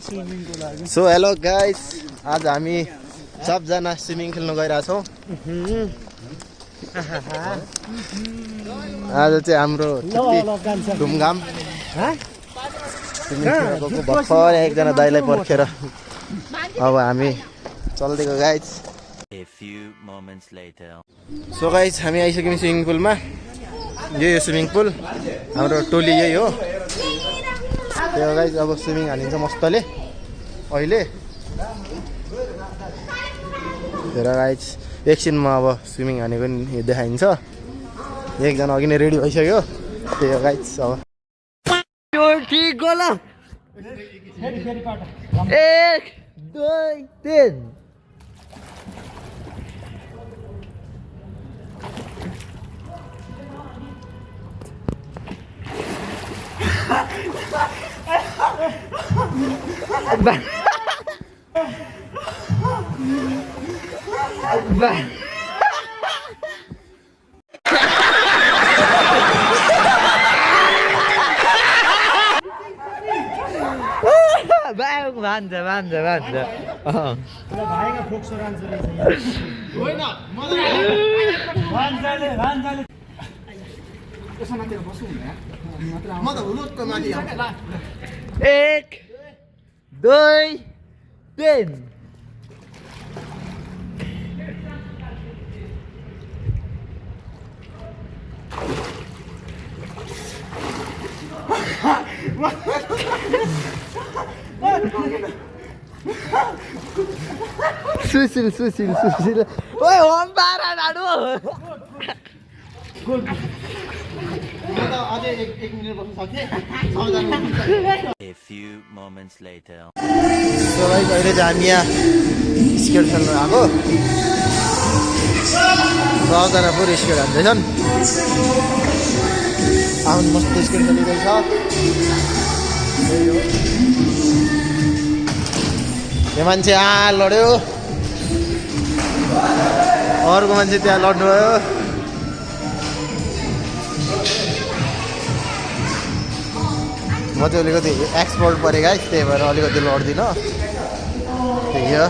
So hello guys, आज हामी सबजना स्विमिङ खेल्न गइरहेछौँ। आज चाहिँ हाम्रो धुमधाम स्विमिङ खेल्न गएको भर्खर एकजना दाइलाई पर्खेर अब हामी चल्दिएको गाइस। सो गाइस, हामी आइसक्यौँ स्विमिङ पुलमा। यही हो स्विमिङ पुल, हाम्रो टोली यही हो। त्यो गाइस अब स्विमिङ हालिन्छ मस्तले अहिले। हेर गाइस, एकछिनमा अब स्विमिङ हानेको नि देखाइन्छ। एकजना अघि नै रेडी भइसक्यो। त्यही हो गाइस। अब यो ठीक गोला 1 2 3 सुशील ओए होम बारा नाडु A few moments later. So guys, अहिले चाहिँ हामी यहाँ स्केट खेल्न आएको। 100 जना पुरै स्केट हान्दैछन्। आउनु मस्त स्केट खेलिरहेछ। यो मान्छे लड्यो, अर्को मान्छे त्यहाँ लड्नुभयो। म चाहिँ अलिकति एक्सपर्ट परेँ गाइस, त्यही भएर अलिकति लड्दिनँ। त्यही हो।